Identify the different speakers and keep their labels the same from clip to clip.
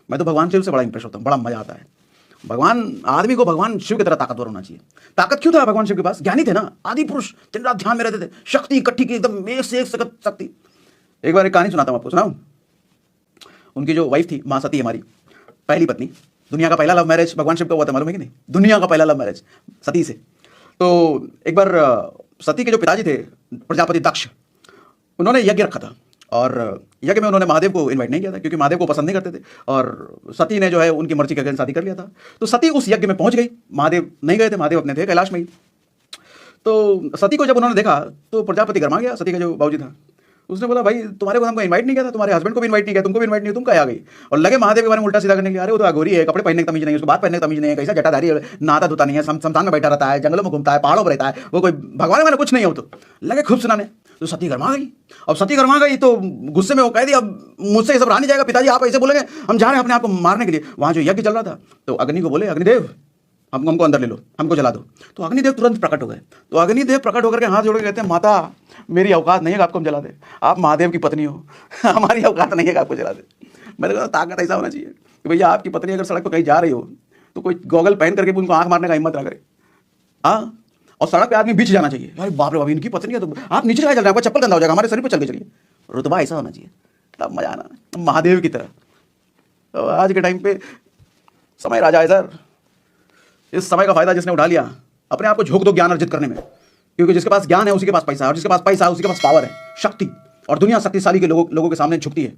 Speaker 1: मैं तो भगवान शिव से बड़ा इंप्रेस होता हूँ, बड़ा मजा आता है। भगवान आदमी को भगवान शिव की तरह ताकतवर होना चाहिए। ताकत क्यों था भगवान शिव के पास? ज्ञानी थे ना, आदि पुरुष, दिन रात ध्यान में रहते थे, शक्ति इकट्ठी की एकदम एक से एक सख्त शक्ति। एक बार एक कहानी सुनाता हूँ आपको, सुनाऊं? उनकी जो वाइफ थी माँ सती, हमारी पहली पत्नी, दुनिया का पहला लव मैरिज भगवान शिव का हुआ था, मालूम है कि नहीं? दुनिया का पहला लव मैरिज सती से। तो एक बार सती के जो पिताजी थे प्रजापति दक्ष, उन्होंने यज्ञ रखा था और यज्ञ में उन्होंने महादेव को इनवाइट नहीं किया था क्योंकि महादेव को पसंद नहीं करते थे और सती ने जो है उनकी मर्जी के अगेंस्ट शादी कर लिया था। तो सती उस यज्ञ में पहुंच गई, महादेव नहीं गए थे, महादेव अपने थे कैलाश में ही। तो सती को जब उन्होंने देखा तो प्रजापति गर्मा गया, सती का जो बाबूजी था। उसने बोला भाई तुम्हारे को हमको इनवाइट नहीं किया था, तुम्हारे हस्बैंड को भी इनवाइट नहीं किया, तुमको भी इनवाइट नहीं, तुम कहाँ आ गई? और लगे महादेव के बारे में उल्टा सीधा करने के लिए, अरे वो तो अघोरी है, कपड़े पहनने की तमीज नहीं है, उसको बात पहनने की तमीज नहीं है, कैसा जटाधारी है, नहाता धोता नहीं है, शमशान में बैठा रहता है, जंगलों में घूमता है, पहाड़ों पर रहता है, वो कोई भगवान मैंने कुछ नहीं हो। तो लगे खूब सुनाने। तो सती गर्मा गई। अब सती गर्मा गई तो गुस्से में वो कह दिया अब मुझसे ये सब रहा नहीं जाएगा, पिताजी आप ऐसे बोलेंगे, हम जा रहे हैं अपने आप को मारने के लिए। वहाँ जो यज्ञ चल रहा था तो अग्नि को बोले, अग्निदेव हमको अंदर ले लो, हमको जला दो। तो अग्निदेव तुरंत प्रकट हो गए। तो अग्निदेव प्रकट होकर के हाथ जोड़ के कहते हैं, माता मेरी औकात नहीं है कि आपको हम जला दे, आप महादेव की पत्नी हो, हमारी औकात नहीं है कि आपको जला दे। मैंने कहा ताकत ऐसा होना चाहिए कि भैया आपकी पत्नी अगर सड़क पर कहीं जा रही हो तो कोई गॉगल पहन करके उनको आंख मारने का हिम्मत ना करे। हाँ, और सड़क पे आदमी बीच जाना चाहिए। अरे बाप रे बाप, इनकी पत्नी है तो आप नीचे चल रहे हैं, आपका चप्पल गंदा हो जाएगा, हमारे शरीर पे चल के चलिए। रुतबा ऐसा होना चाहिए, तब मजा आना, महादेव की तरह। तो आज के टाइम पे समय राजा है सर। इस समय का फायदा जिसने उठा लिया, अपने आप को झोंक दो ज्ञान अर्जित करने में, क्योंकि जिसके पास ज्ञान है उसी के पास पैसा है, और जिसके पास पैसा है उसी के पास पावर है, शक्ति। और दुनिया शक्तिशाली के लोगों के सामने झुकती है।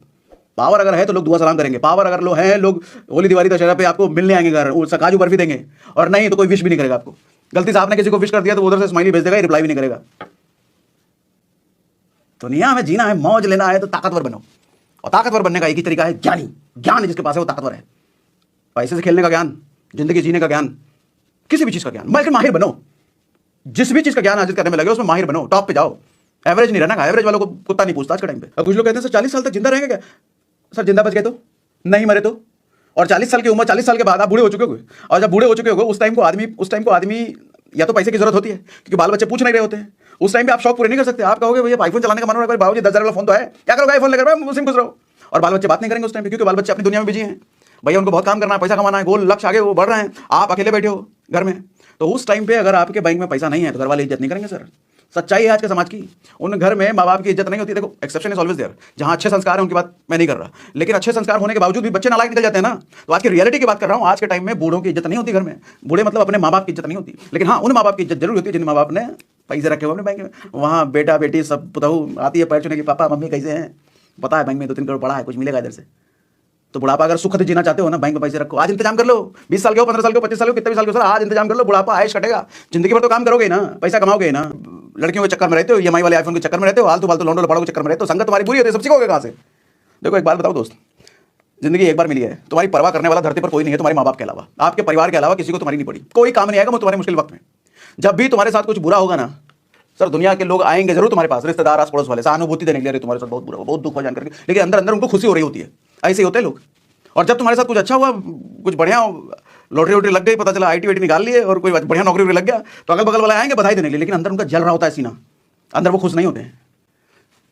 Speaker 1: पावर अगर है तो लोग दुआ सलाम करेंगे, पावर अगर लोग हैं, लोग होली दिवाली दशहरा पे आपको मिलने आएंगे घर, उसका काजू बर्फी देंगे, और नहीं तो कोई विश भी नहीं करेगा आपको। गलती से आपने किसी को विश कर दिया तो उधर से स्माइली भेज देगा, रिप्लाई भी नहीं करेगा। दुनिया में जीना है, मौज लेना है तो ताकतवर बनो, और ताकतवर बनने का एक ही तरीका है ज्ञानी। ज्ञान जिसके पास है वो ताकतवर है। पैसे से खेलने का ज्ञान, जिंदगी जीने का ज्ञान, किसी भी चीज का ज्ञान, लेकिन माहिर बनो। जिस भी चीज का ज्ञान अर्जित करने में लगे उसमें माहिर बनो, टॉप पे जाओ। एवरेज नहीं रहना, एवरेज वालों को कुत्ता नहीं पूछता आज के टाइम पे। अब कुछ लोग कहते हैं सर 40 साल तक जिंदा रहेंगे क्या? सर जिंदा बच गए तो नहीं, मरे तो? और 40 साल की उम्र, 40 साल के बाद आप बूढ़े हो चुके हो, और जब बूढ़े हो चुके हो उस टाइम को आदमी या तो पैसे की जरूरत होती है क्योंकि बाल बच्चे पूछ नहीं रहे होते हैं। उस टाइम पे आप शौक पूरे नहीं कर सकते। आप कहोगे भैया आईफोन चलाने का मन हो रहा है, बाबूजी 10,000 वाला फोन तो है, क्या करोगे आईफोन लेकर? मुझसे खुश रहो। और बाल बच्चे बात नहीं करेंगे उस टाइम पे क्योंकि बाल बच्चे अपनी दुनिया में बिजी हैं। भैया उनको बहुत काम करना है, पैसा कमाना है, गोल लक्ष्य आगे वो बढ़ रहे हैं, आप अकेले बैठे हो घर में। तो उस टाइम पे अगर आपके बैंक में पैसा नहीं है तो घर वाले इज्जत नहीं करेंगे सर। सच्चाई है आज के समाज की। उन घर में माँ बाप की इज्जत नहीं होती। देखो एक्सेप्शन इज ऑलवेज देयर। जहाँ अच्छे संस्कार है उनकी बात मैं नहीं कर रहा, लेकिन अच्छे संस्कार होने के बावजूद भी बच्चे नालायक निकल जाते हैं ना। तो आज की रियलिटी की बात कर रहा हूँ। आज के टाइम में बूढ़ों की इज्जत नहीं होती घर में। बूढ़े मतलब अपने माँ बाप की इज्जत नहीं होती, लेकिन हाँ उन माँ बाप की इज्जत जरूर होती है जिन माँ बाप ने पैसे रखे हुए अपने बैंक में। वहाँ बेटा बेटी सब पुतहू आती है पैर छूने की, पापा मम्मी कैसे हैं, पता है बैंक में 2-3 करोड़ पड़ा है, कुछ मिलेगा इधर से। तो बुढ़ापा अगर सुख जीना चाहते हो ना, बैंक में पैसे रखो, आज इंतजाम कर लो। 20 साल के हो, 15 साल के हो, 25 साल के हो, कितने भी साल के हो सर, आज इंतजाम कर लो, बुढ़ापा आयश कटेगा। जिंदगी भर तो काम करोगे ना, पैसा कमाओगे ना। लड़कियों के चक्कर में रहते हो, EMI वाले आईफोन के चक्कर में रहते हो, आलतू फालतू लौंडो लफाड़ों के चक्कर में रहते हो, संगत तुम्हारी बुरी होती है, सब सीखोगे कहाँ से? देखो एक बात बताओ दोस्त, जिंदगी एक बार मिली है, तुम्हारी परवाह करने वाला धरती पर कोई नहीं है तुम्हारे माँ बाप के अलावा, आपके परिवार के अलावा किसी को तुम्हारी नहीं पड़ी। कोई काम नहीं आएगा वो तुम्हारे मुश्किल वक्त में। जब भी तुम्हारे साथ कुछ बुरा होगा ना सर, दुनिया के लोग आएंगे जरूर तुम्हारे पास, रिश्तेदार आस पड़ोस वाले सहानुभूति देने के लिए, तुम्हारे साथ बहुत बुरा, बहुत दुख हो जान करके, लेकिन अंदर अंदर उनको खुशी हो रही होती है। ऐसे ही होते हैं लोग। और जब तुम्हारे साथ कुछ अच्छा हुआ, कुछ बढ़िया लॉटरी वोटरी लग गई, पता चला IT निकाल लिए और कोई बढ़िया नौकरी लग गया, तो अगल बगल वाले आएंगे बधाई देने के लिए, लेकिन अंदर उनका जल रहा होता है सीना, अंदर वो खुश नहीं होते हैं।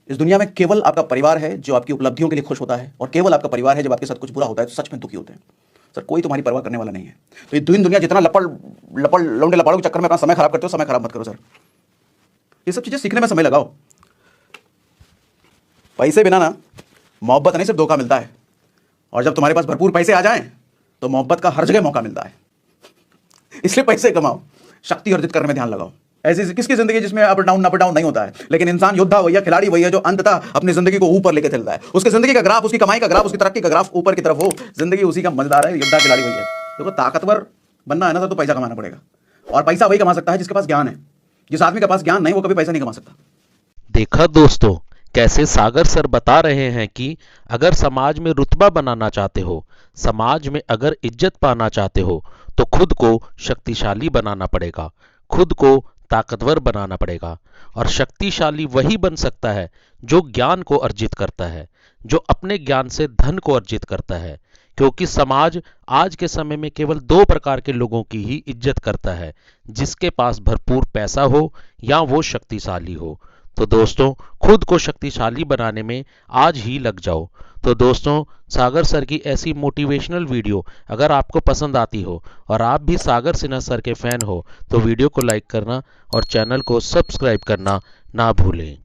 Speaker 1: इस दुनिया में केवल आपका परिवार है जो आपकी उपलब्धियों के लिए खुश होता है, और केवल आपका परिवार है जब आपके साथ कुछ बुरा होता है तो सच में दुखी होते हैं। सर कोई तुम्हारी परवाह करने वाला नहीं है। तो ये दुनिया जितना लपड़ लौंडे लपाड़ों के चक्कर में अपना समय खराब करते हो, समय खराब मत करो सर। ये सब चीजें सीखने में समय लगाओ। पैसे बिना ना मोहब्बत नहीं, सिर्फ धोखा मिलता है। और जब तुम्हारे पास भरपूर पैसे आ जाएं तो मोहब्बत का हर जगह मौका मिलता है। इसलिए पैसे कमाओ, शक्ति अर्जित करने में ध्यान लगाओ। ऐसी किसकी जिंदगी जिसमें अप डाउन नहीं होता है, लेकिन इंसान योद्धा वही है, खिलाड़ी वही है जो अंततः अपनी जिंदगी को ऊपर लेके चलता है। उसकी जिंदगी का ग्राफ, उसकी कमाई का ग्राफ, उसकी तरक्की का ग्राफ ऊपर की तरफ हो, जिंदगी उसी का मजेदार है, योद्धा खिलाड़ी वही है। देखो ताकतवर बनना है ना तो पैसा कमाना पड़ेगा, और पैसा वही कमा सकता है जिसके पास ज्ञान है। जिस आदमी के पास ज्ञान नहीं वो कभी पैसा नहीं कमा सकता।
Speaker 2: देखा दोस्तों, कैसे सागर सर बता रहे हैं कि अगर समाज में रुतबा बनाना चाहते हो, समाज में अगर इज्जत पाना चाहते हो, तो खुद को शक्तिशाली बनाना पड़ेगा, खुद को ताकतवर बनाना पड़ेगा। और शक्तिशाली वही बन सकता है जो ज्ञान को अर्जित करता है, जो अपने ज्ञान से धन को अर्जित करता है। क्योंकि समाज आज के समय में केवल 2 प्रकार के लोगों की ही इज्जत करता है, जिसके पास भरपूर पैसा हो या वो शक्तिशाली हो। तो दोस्तों, खुद को शक्तिशाली बनाने में आज ही लग जाओ। तो दोस्तों, सागर सर की ऐसी मोटिवेशनल वीडियो अगर आपको पसंद आती हो और आप भी सागर सिन्हा सर के फैन हो तो वीडियो को लाइक करना और चैनल को सब्सक्राइब करना ना भूलें।